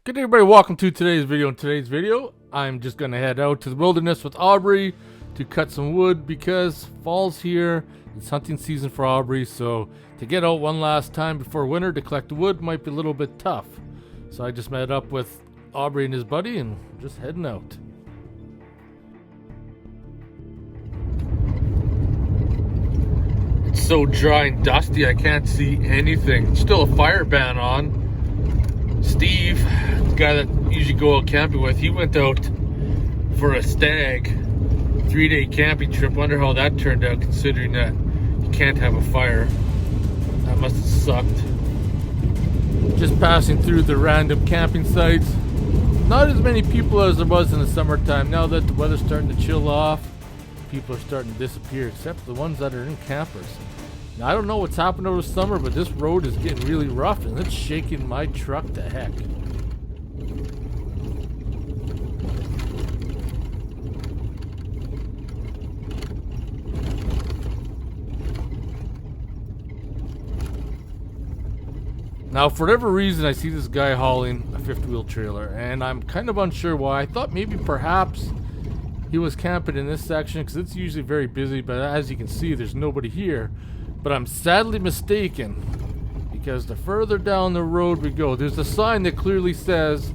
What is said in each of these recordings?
Good day, everybody, welcome to today's video. In today's video, I'm just going to head out to the wilderness with Aubrey to cut some wood because fall's here. It's hunting season for Aubrey, so to get out one last time before winter to collect the wood might be a little bit tough. So I just met up with Aubrey and his buddy and just heading out. It's so dry and dusty I can't see anything. Still a fire ban on. Steve, the guy that usually go out camping with, he went out for a stag 3-day camping trip. Wonder how that turned out, considering that you can't have a fire. That must have sucked. Just passing through the random camping sites. Not as many people as there was in the summertime. Now that the weather's starting to chill off, people are starting to disappear, except the ones that are in campers. Now, I don't know what's happened over the summer, but this road is getting really rough and it's shaking my truck to heck. Now, for whatever reason, I see this guy hauling a fifth wheel trailer and I'm kind of unsure why. I thought maybe perhaps he was camping in this section because it's usually very busy, but as you can see, there's nobody here. But I'm sadly mistaken, because the further down the road we go, there's a sign that clearly says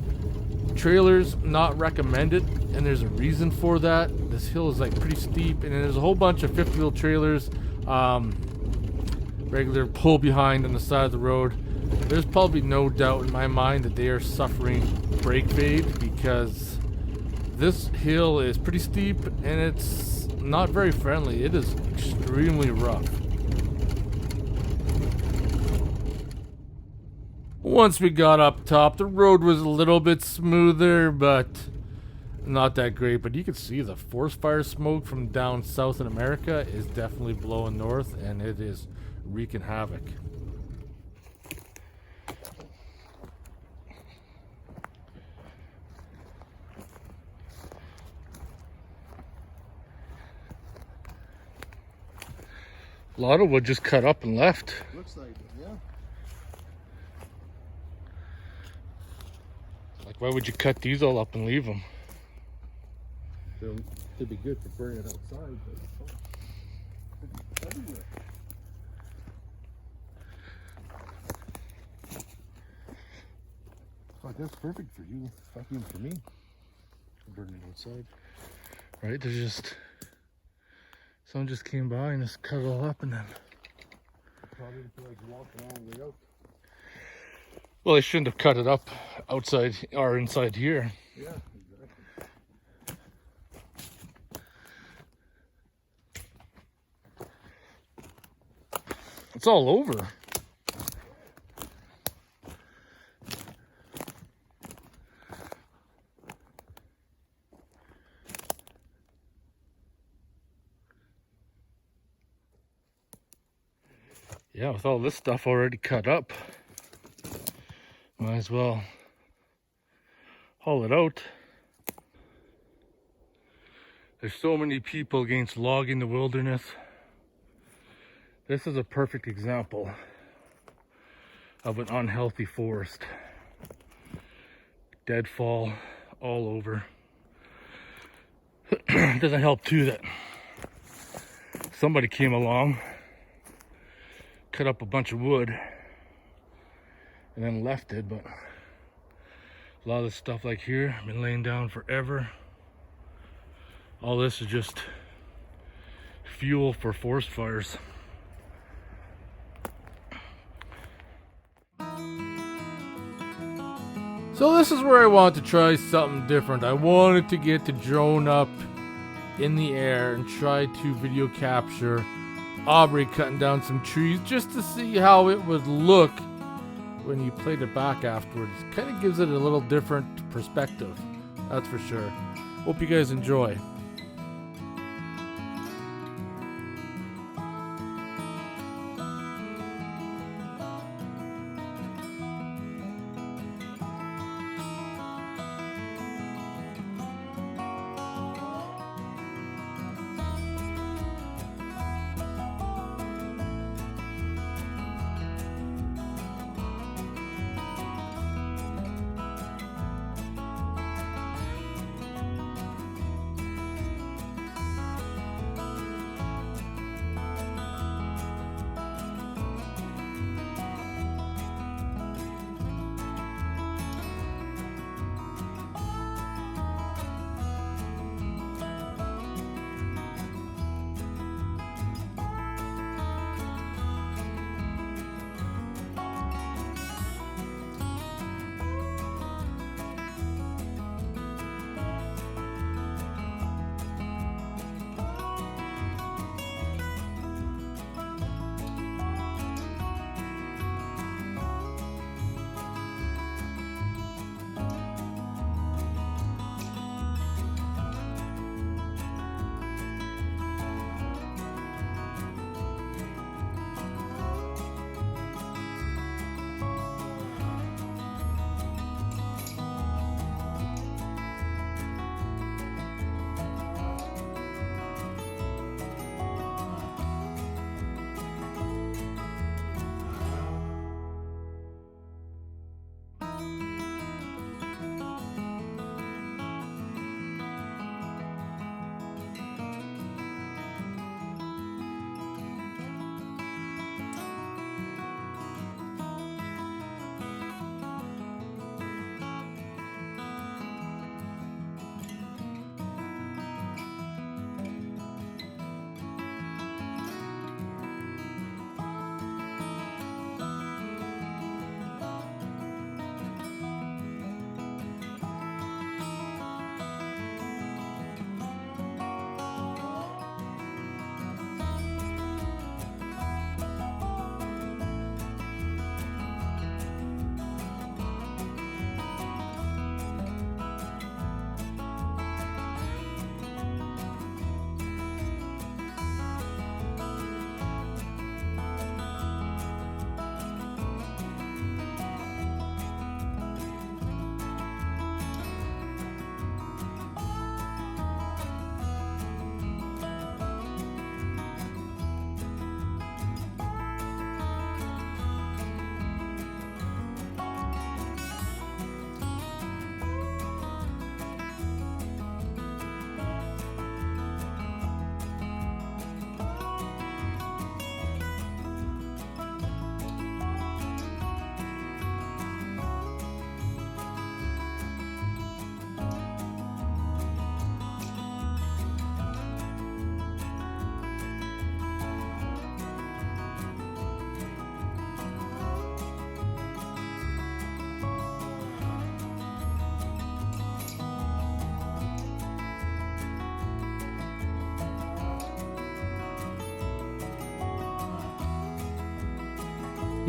trailers not recommended, and there's a reason for that. This hill is like pretty steep, and there's a whole bunch of fifth wheel trailers, regular pull behind on the side of the road. There's probably no doubt in my mind that they are suffering brake fade, because this hill is pretty steep and it's not very friendly. It is extremely rough. Once we got up top, the road was a little bit smoother, but not that great. But you can see the forest fire smoke from down south in America is definitely blowing north, and it is wreaking havoc. A lot of wood just cut up and left. Looks like it, yeah. Like, why would you cut these all up and leave them? They'd be good for burning it outside, but it's everywhere. Oh, that's perfect for you. Fucking for me. Burning it outside. Right? There's just... someone just came by and just cut it all up and then... Probably feel like walking all the way out. Well, they shouldn't have cut it up outside or inside here. Yeah, exactly. It's all over. Yeah, with all this stuff already cut up, might as well haul it out. There's so many people against logging the wilderness. This is a perfect example of an unhealthy forest. Deadfall all over. It doesn't help too that somebody came along, cut up a bunch of wood and then left it, but a lot of this stuff like here been laying down forever. All this is just fuel for forest fires. So this is where I want to try something different. I wanted to get the drone up in the air and try to video capture Aubrey cutting down some trees just to see how it would look when you played it back afterwards. Kind of gives it a little different perspective, that's for sure. Hope you guys enjoy.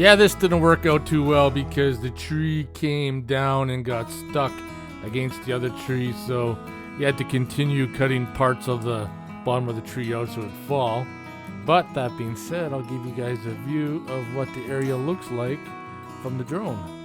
Yeah, this didn't work out too well because the tree came down and got stuck against the other tree, so you had to continue cutting parts of the bottom of the tree out so it would fall. But that being said, I'll give you guys a view of what the area looks like from the drone.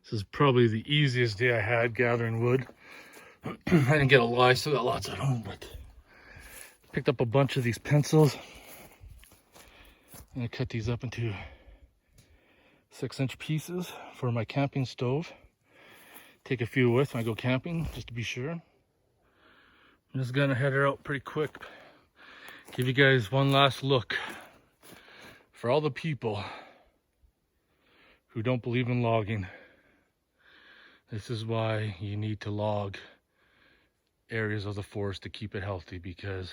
This is probably the easiest day I had gathering wood. I didn't get a lot, I still got lots at home, but picked up a bunch of these pencils. I'm gonna cut these up into 6-inch pieces for my camping stove. Take a few with when I go camping, just to be sure. I'm just gonna head her out pretty quick. Give you guys one last look. For all the people who don't believe in logging, this is why you need to log areas of the forest to keep it healthy, because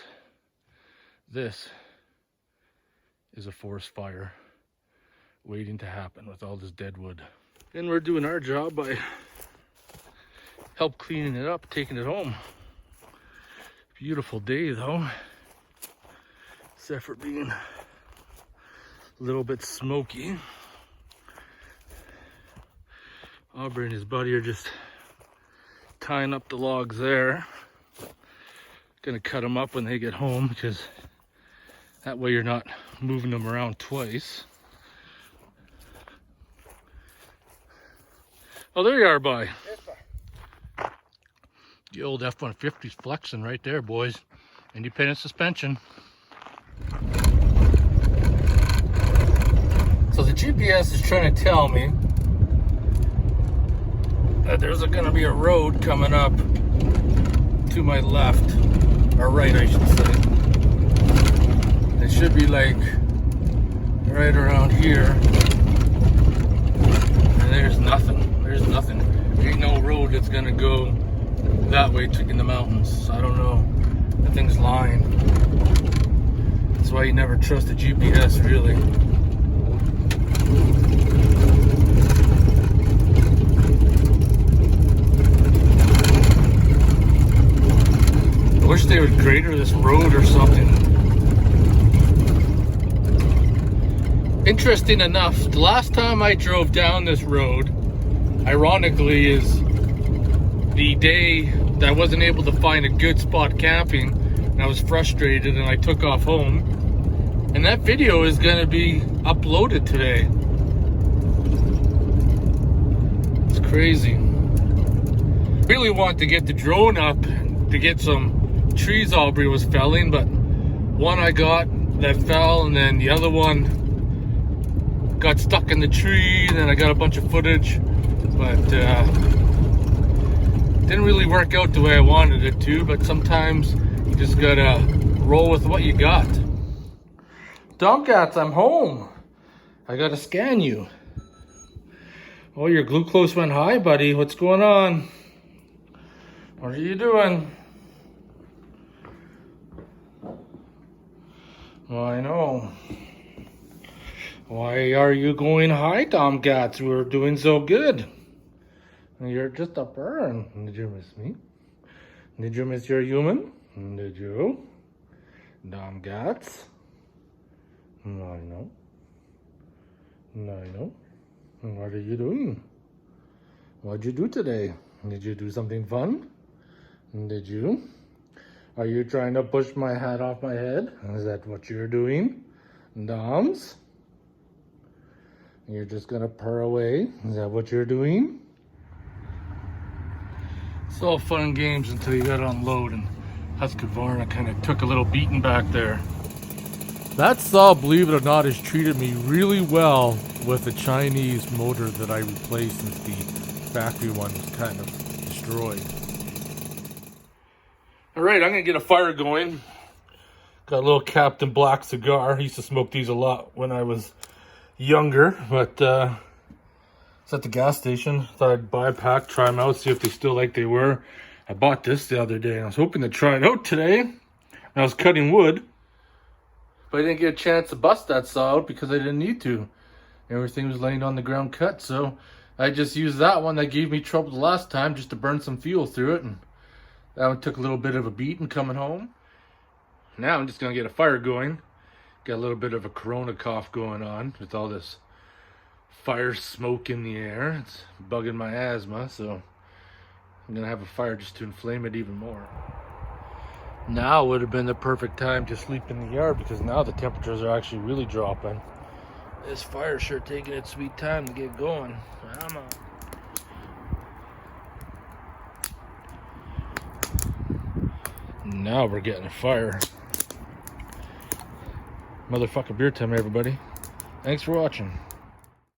this is a forest fire waiting to happen with all this dead wood. And we're doing our job by help cleaning it up, taking it home. Beautiful day though, except for being a little bit smoky. Aubrey and his buddy are just tying up the logs there. Gonna cut them up when they get home, because that way you're not moving them around twice. Oh, there you are, bye. The old F-150's flexing right there, boys. Independent suspension. So the GPS is trying to tell me that there's gonna be a road coming up to my left, or right I should say. It should be like right around here, and there's nothing. Ain't no road that's gonna go that way in the mountains. I don't know, that thing's lying. That's why you never trust a GPS, really. I wish they would grader this road or something. Interesting enough, the last time I drove down this road, ironically, is the day that I wasn't able to find a good spot camping, and I was frustrated and I took off home. And that video is going to be uploaded today. It's crazy. Really want to get the drone up to get some trees Aubrey was felling, but one I got that fell, and then the other one got stuck in the tree, and then I got a bunch of footage, but didn't really work out the way I wanted it to. But sometimes you just gotta roll with what you got. Tomcats, I'm home. I gotta scan you. Oh, your glucose went high, buddy. What's going on? What are you doing? Well, I know. Why are you going high, Tomcats? We're doing so good. You're just a burn. Did you miss me? Did you miss your human? Did you? Tomcats? No, I know. No, I know. What are you doing? What'd you do today? Did you do something fun? Did you? Are you trying to push my hat off my head? Is that what you're doing? Doms? You're just gonna purr away? Is that what you're doing? It's all fun and games until you gotta unload, and Husqvarna kind of took a little beating back there. That saw, believe it or not, has treated me really well with the Chinese motor that I replaced since the factory one was kind of destroyed. Alright, I'm going to get a fire going. Got a little Captain Black cigar. I used to smoke these a lot when I was younger, but it's at the gas station. Thought I'd buy a pack, try them out, see if they still like they were. I bought this the other day, and I was hoping to try it out today. And I was cutting wood, but I didn't get a chance to bust that saw out because I didn't need to. Everything was laying on the ground cut, so I just used that one that gave me trouble the last time just to burn some fuel through it, and that one took a little bit of a beating coming home. Now I'm just going to get a fire going. Got a little bit of a corona cough going on with all this fire smoke in the air. It's bugging my asthma, so I'm going to have a fire just to inflame it even more. Now would have been the perfect time to sleep in the yard because now the temperatures are actually really dropping. This fire's sure taking its sweet time to get going. Come on. Now we're getting a fire. Motherfucking beer time, everybody. Thanks for watching.